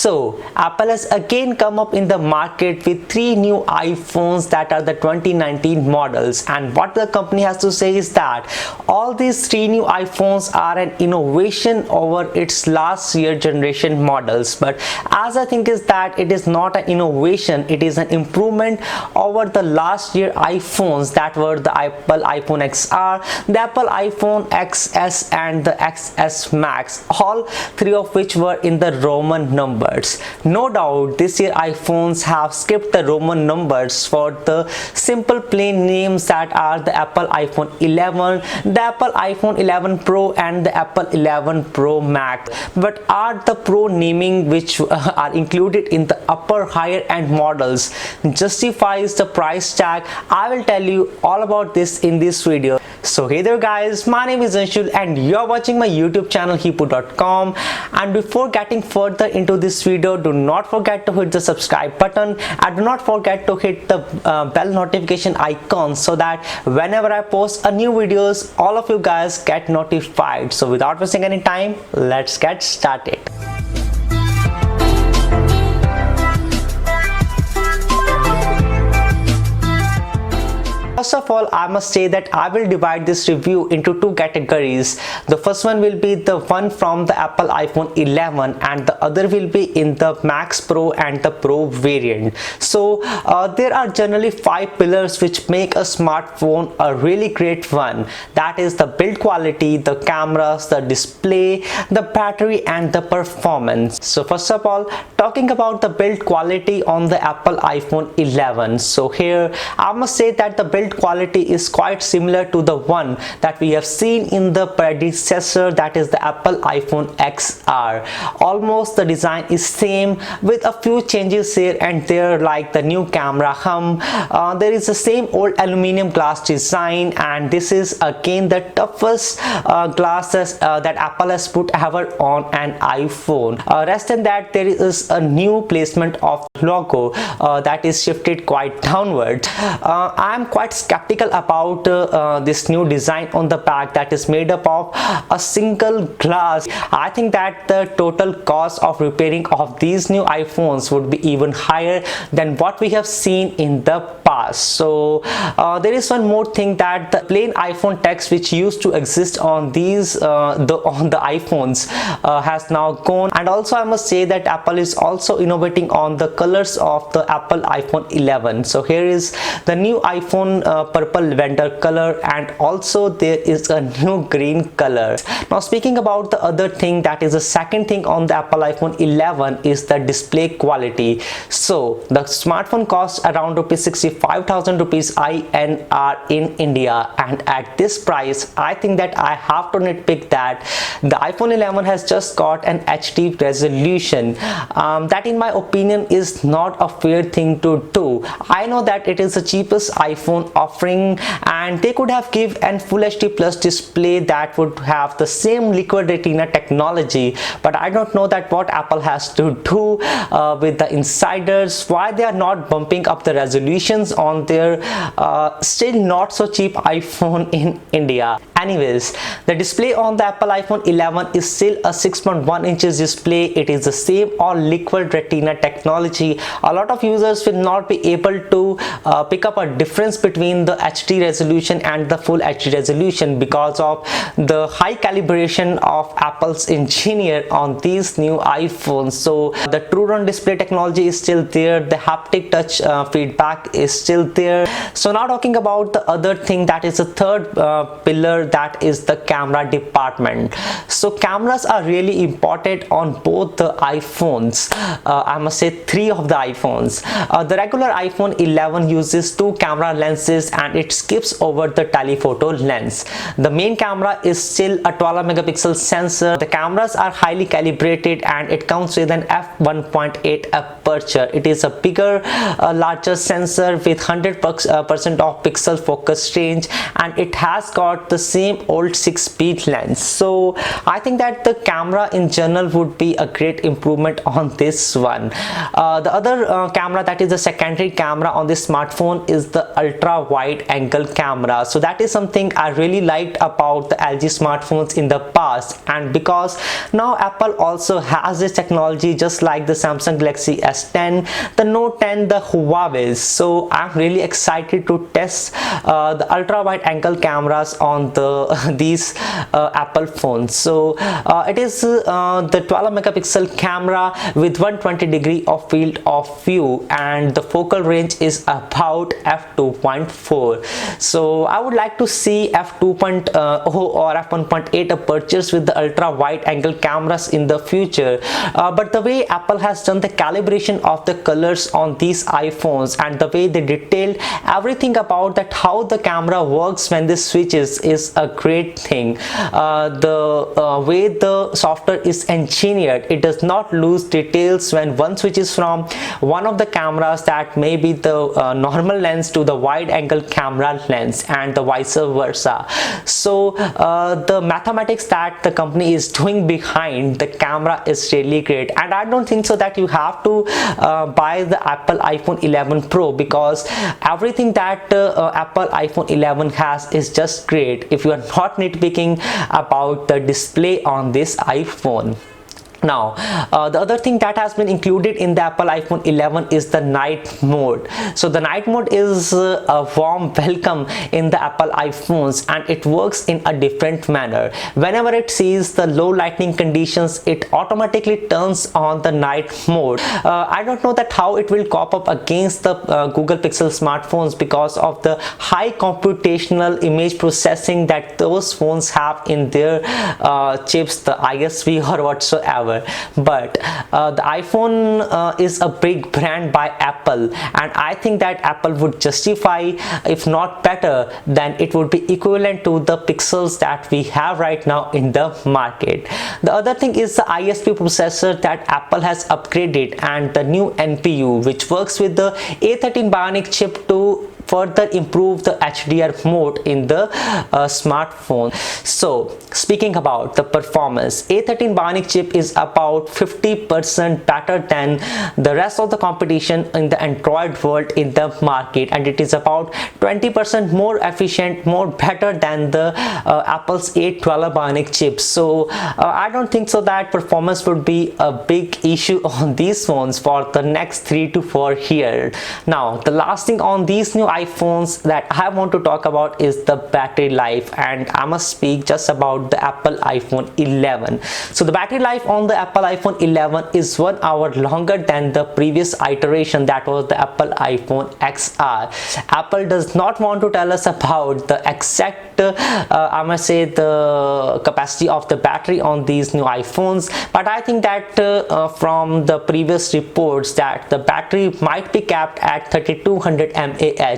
So Apple has again come up in the market with 3 new iPhones that are the 2019 models, and what the company has to say is that all these 3 new iPhones are an innovation over its last year generation models. But as I think is that it is not an innovation, it is an improvement over the last year iPhones that were the Apple iPhone XR, the Apple iPhone XS and the XS Max, all 3 of which were in the Roman numbers. No doubt this year iPhones have skipped the Roman numbers for the simple plain names that are the Apple iPhone 11, the Apple iPhone 11 Pro and the Apple 11 Pro Max. But are the Pro naming which are included in the upper higher end models justifies the price tag? I will tell you all about this in this video. So hey there guys, my name is Anshul and you're watching my YouTube channel hipu.com. And before getting further into this video, do not forget to hit the subscribe button and do not forget to hit the bell notification icon so that whenever I post a new videos, all of you guys get notified. So without wasting any time, let's get started. First of all, I must say that I will divide this review into 2 categories. The first one will be the one from the Apple iPhone 11 and the other will be in the Max Pro and the Pro variant. So there are generally 5 pillars which make a smartphone a really great one. That is the build quality, the cameras, the display, the battery and the performance. So first of all, talking about the build quality on the Apple iPhone 11. So here I must say that the build quality is quite similar to the one that we have seen in the predecessor, that is the Apple iPhone XR. Almost the design is same with a few changes here and there, like the new camera hum. There is the same old aluminum glass design, and this is again the toughest glasses that Apple has put ever on an iPhone. Rest than that, there is a new placement of logo that is shifted quite downward. I am quite skeptical about this new design on the back that is made up of a single glass. I think that the total cost of repairing of these new iPhones would be even higher than what we have seen in the past. So there is one more thing, that the plain iPhone text which used to exist on these on the iPhones has now gone. And also I must say that Apple is also innovating on the colors of the Apple iPhone 11. So here is the new iPhone purple lavender color, and also there is a new green color. Now speaking about the other thing, that is the second thing on the Apple iPhone 11 is the display quality. So the smartphone costs around 65,000 rupees INR in India, and at this price I think that I have to nitpick that the iPhone 11 has just got an HD resolution. That in my opinion is not a fair thing to do. I know that it is the cheapest iPhone offering, and they could have give an full HD plus display that would have the same liquid retina technology, but I don't know that what Apple has to do with the insiders, why they are not bumping up the resolutions on their still not so cheap iPhone in India. Anyways, the display on the Apple iPhone 11 is still a 6.1 inches display. It is the same all liquid retina technology. A lot of users will not be able to pick up a difference between the HD resolution and the full HD resolution because of the high calibration of Apple's engineer on these new iPhones. So the true on display technology is still there, the haptic touch feedback is still there. So now talking about the other thing, that is the third pillar, that is the camera department. So cameras are really important on both the iPhones. I must say 3 of the iPhones. The regular iPhone 11 uses 2 camera lenses and it skips over the telephoto lens. The main camera is still a 12 megapixel sensor. The cameras are highly calibrated and it comes with an f1.8 aperture. It is a bigger larger sensor with 100% of pixel focus range, and it has got the same old 6-speed lens. So I think that the camera in general would be a great improvement on this one. The other camera, that is the secondary camera on this smartphone, is the ultra wide angle camera. So that is something I really liked about the LG smartphones in the past, and because now Apple also has this technology just like the Samsung Galaxy S10, the Note 10, the Huawei. So I'm really excited to test the ultra wide angle cameras on these Apple phones. So it is the 12 megapixel camera with 120-degree of field of view, and the focal range is about f2.4. so I would like to see f2.0 or f1.8 apertures with the ultra wide angle cameras in the future, but the way Apple has done the calibration of the colors on these iPhones and the way they detailed everything about that, how the camera works when this switches, is a great thing. The way the software is engineered, it does not lose details when one switches from one of the cameras, that may be the normal lens, to the wide angle camera lens, and the vice versa. So the mathematics that the company is doing behind the camera is really great, and I don't think so that you have to buy the Apple iPhone 11 Pro, because everything that Apple iPhone 11 has is just great if you are not nitpicking about the display on this iPhone. Now the other thing that has been included in the Apple iPhone 11 is the night mode. So the night mode is a warm welcome in the Apple iPhones, and it works in a different manner. Whenever it sees the low lighting conditions, it automatically turns on the night mode. I don't know that how it will cop up against the Google Pixel smartphones because of the high computational image processing that those phones have in their chips, the ISP or whatsoever. But the iPhone is a big brand by Apple, and I think that Apple would justify, if not better, then it would be equivalent to the Pixels that we have right now in the market. The other thing is the ISP processor that Apple has upgraded, and the new NPU, which works with the A13 Bionic chip to further improve the HDR mode in the smartphone. So speaking about the performance, A13 Bionic chip is about 50% better than the rest of the competition in the Android world in the market, and it is about 20% more efficient, more better than the Apple's A12 Bionic chip. So I don't think so that performance would be a big issue on these phones for the next 3 to 4 years. Now the last thing on these new iPhones that I want to talk about is the battery life, and I must speak just about the Apple iPhone 11. So the battery life on the Apple iPhone 11 is 1 hour longer than the previous iteration, that was the Apple iPhone XR. Apple does not want to tell us about the exact I must say the capacity of the battery on these new iPhones, but I think that from the previous reports that the battery might be capped at 3200 mAh,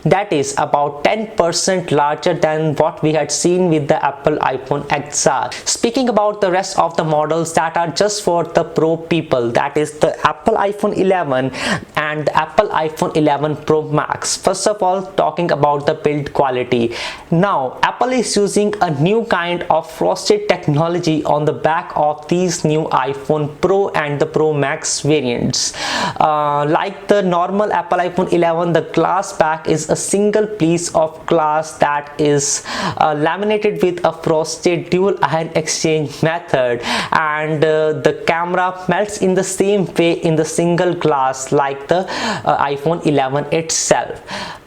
that is about 10% larger than what we had seen with the Apple iPhone XR. Speaking about the rest of the models that are just for the pro people, that is the Apple iPhone 11 and the Apple iPhone 11 Pro Max. First of all, talking about the build quality. Now Apple is using a new kind of frosted technology on the back of these new iPhone Pro and the Pro Max variants. Like the normal Apple iPhone 11, the glass back is a single piece of glass that is laminated with a frosted dual ion exchange method, and the camera melts in the same way in the single glass like the iPhone 11 itself.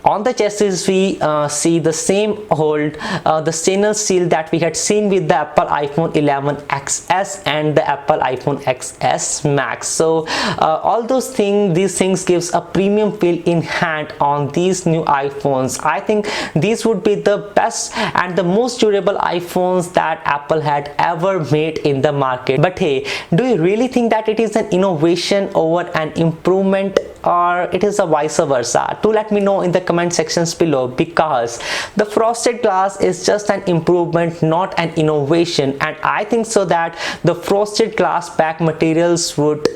On the chassis we see the same old the stainless steel that we had seen with the Apple iPhone 11 XS and the Apple iPhone XS Max. So all these things gives a premium feel in hand on these new iPhones. I think these would be the best and the most durable iPhones that Apple had ever made in the market. But hey, do you really think that it is an innovation over an improvement, or it is a vice versa? Do let me know in the comment sections below, because the frosted glass is just an improvement, not an innovation, and I think so that the frosted glass back materials would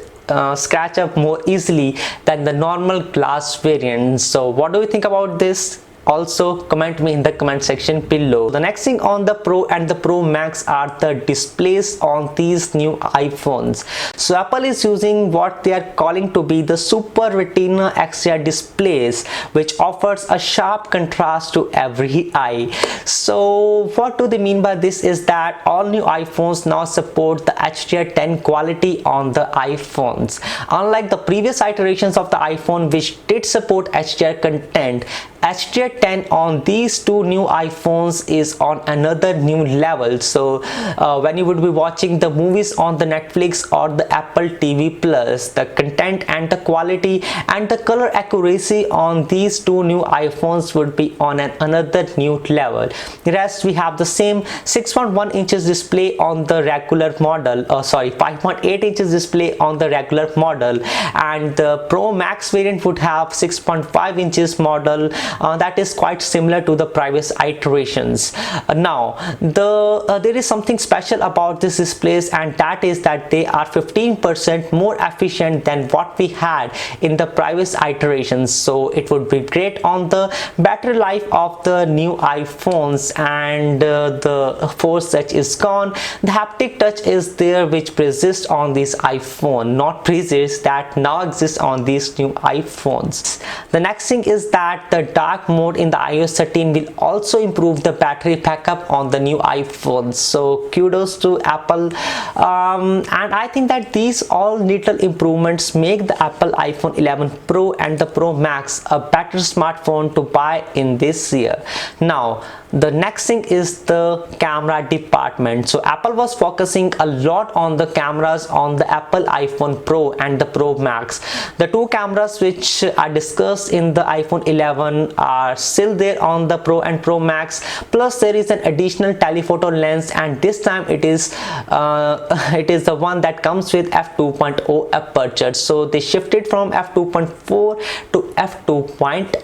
scratch up more easily than the normal glass variant. So what do you think about this? also comment me in the comment section below. The next thing on the Pro and the Pro Max are the displays on these new iPhones. So Apple is using what they are calling to be the Super Retina XDR displays, which offers a sharp contrast to every eye. So what do they mean by this is that all new iPhones now support the HDR10 quality on the iPhones. Unlike the previous iterations of the iPhone which did support HDR content, HDR10 on these two new iPhones is on another new level. So when you would be watching the movies on the Netflix or the Apple TV Plus, the content and the quality and the color accuracy on these two new iPhones would be on another new level. Rest, we have the same 6.1 inches display on the regular model, 5.8 inches display on the regular model, and the Pro Max variant would have 6.5 inches model. That is quite similar to the previous iterations. Now there is something special about these displays, and that is that they are 15% more efficient than what we had in the previous iterations. So it would be great on the battery life of the new iPhones, and the force touch is gone. The haptic touch is there, which persists on this iPhone, not persists, that now exists on these new iPhones. The next thing is that the dark mode in the iOS 13 will also improve the battery backup on the new iPhones. So kudos to Apple, and I think that these all little improvements make the Apple iPhone 11 Pro and the Pro Max a better smartphone to buy in this year. Now the next thing is the camera department. So Apple was focusing a lot on the cameras on the Apple iPhone Pro and the Pro Max. The two cameras which are discussed in the iPhone 11 are still there on the Pro and Pro Max, plus there is an additional telephoto lens, and this time it is the one that comes with f2.0 aperture. So they shifted from f2.4 to f2.0.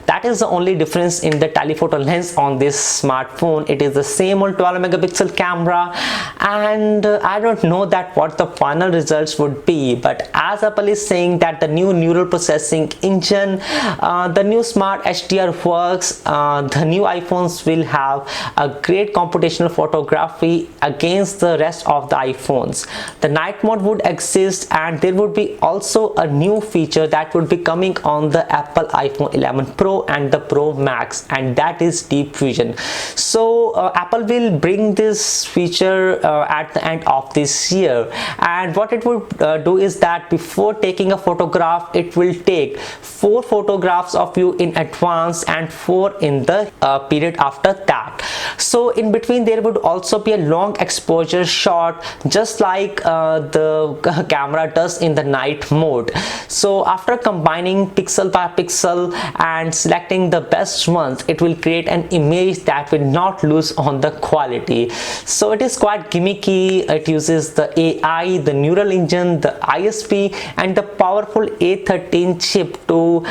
That is the only difference in the telephoto lens on this smartphone. It is the same old 12 megapixel camera, and I don't know that what the final results would be, but as Apple is saying that the new neural processing engine, the new smart HDR works, the new iPhones will have a great computational photography against the rest of the iPhones. The night mode would exist, and there would be also a new feature that would be coming on the Apple iPhone 11 Pro and the Pro Max, and that is deep fusion. So Apple will bring this feature at the end of this year, and what it would do is that before taking a photograph, it will take 4 photographs of you in advance and 4 in the period after that. So in between there would also be a long exposure shot, just like the camera does in the night mode. So after combining pixel by pixel and selecting the best ones, it will create an image that will not lose on the quality. So it is quite gimmicky. It uses the AI, the neural engine, the ISP, and the powerful A13 chip to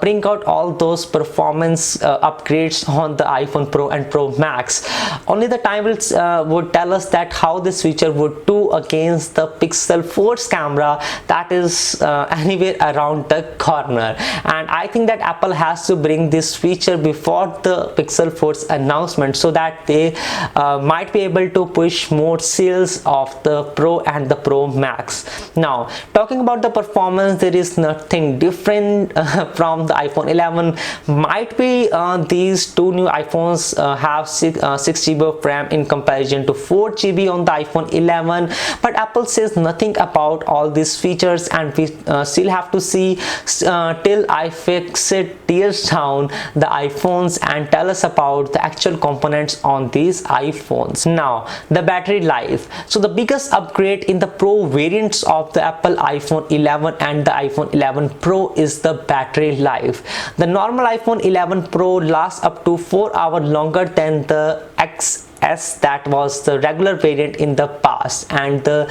bring out all those performance upgrades on the iPhone Pro and Pro Max. Only the time would tell us that how this feature would do against the Pixel 4's camera that is anywhere around the corner. And I think that Apple has to bring this feature before the Pixel 4's announcement, so that they might be able to push more sales of the Pro and the Pro Max. Now talking about the performance, there is nothing different from the iPhone 11. Might be these two new iPhones have 6 GB of RAM in comparison to 4 GB on the iPhone 11, but Apple says nothing about all these features, and we still have to see till iFixit tears down the iPhones and tell us about the actual components on these iPhones. Now the battery life. So the biggest upgrade in the Pro variants of the Apple iPhone 11 and the iPhone 11 Pro is the battery life. The normal iPhone 11 Pro lasts up to 4 hours longer than the XS, that was the regular variant in the past, and the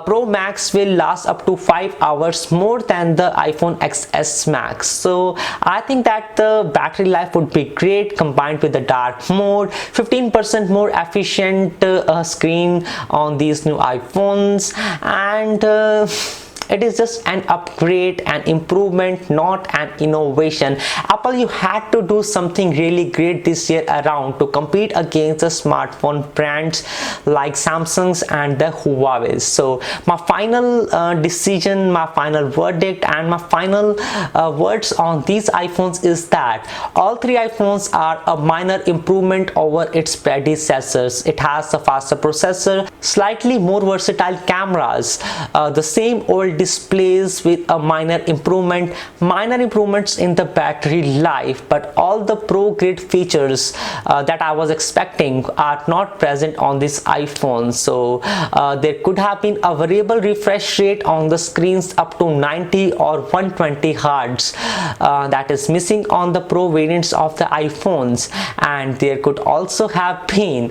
Pro Max will last up to 5 hours more than the iPhone XS Max. So I think that the battery life would be great combined with the dark mode, 15% more efficient screen on these new iPhones, and it is just an upgrade, an improvement, not an innovation. Apple, you had to do something really great this year around to compete against the smartphone brands like Samsung's and the Huawei's. So my final decision, my final verdict, and my final words on these iPhones is that all three iPhones are a minor improvement over its predecessors. It has a faster processor, slightly more versatile cameras, the same old displays with a minor improvements in the battery life, but all the pro grade features that I was expecting are not present on this iPhone. So there could have been a variable refresh rate on the screens up to 90 or 120 Hz that is missing on the pro variants of the iPhones, and there could also have been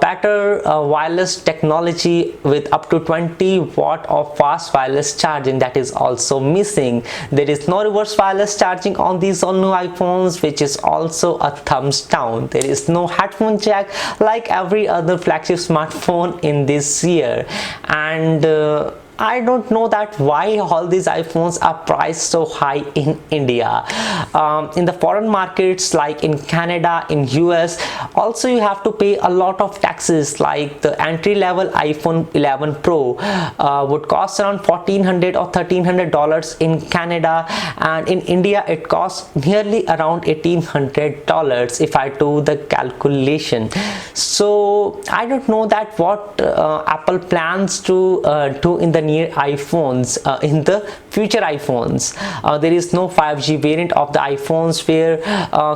better wireless technology with up to 20 watt of fast wireless charging that is also missing. There is no reverse wireless charging on these all new iPhones, which is also a thumbs down. There is no headphone jack like every other flagship smartphone in this year, and I don't know that why all these iPhones are priced so high in India. In the foreign markets like in Canada, in US, also you have to pay a lot of taxes. Like the entry-level iPhone 11 Pro would cost around $1,400 or $1,300 in Canada, and in India it costs nearly around $1,800 if I do the calculation. So I don't know that what Apple plans to do in the near iPhones, in the future iPhones. There is no 5G variant of the iPhones, where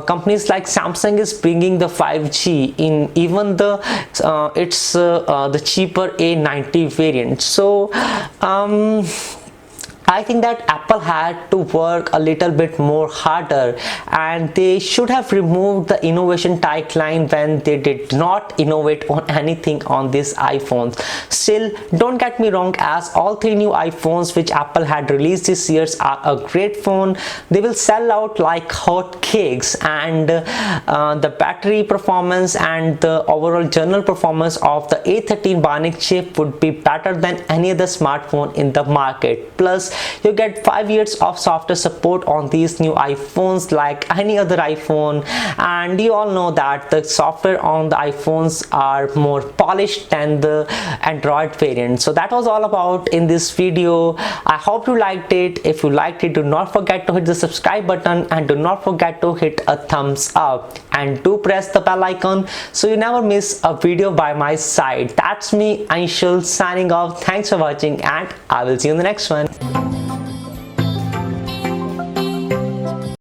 companies like Samsung is bringing the 5G in even the the cheaper A90 variant. So I think that Apple had to work a little bit more harder, and they should have removed the innovation tagline when they did not innovate on anything on these iPhones. Still, don't get me wrong, as all three new iPhones which Apple had released this year are a great phone. They will sell out like hot cakes, and the battery performance and the overall general performance of the A13 Bionic chip would be better than any other smartphone in the market. Plus, you get 5 years of software support on these new iPhones like any other iPhone, and you all know that the software on the iPhones are more polished than the Android variant. So that was all about in this video. I hope you liked it. If you liked it, do not forget to hit the subscribe button, and do not forget to hit a thumbs up, and do press the bell icon so you never miss a video by my side. That's me, Anshul, signing off. Thanks for watching, and I will see you in the next one.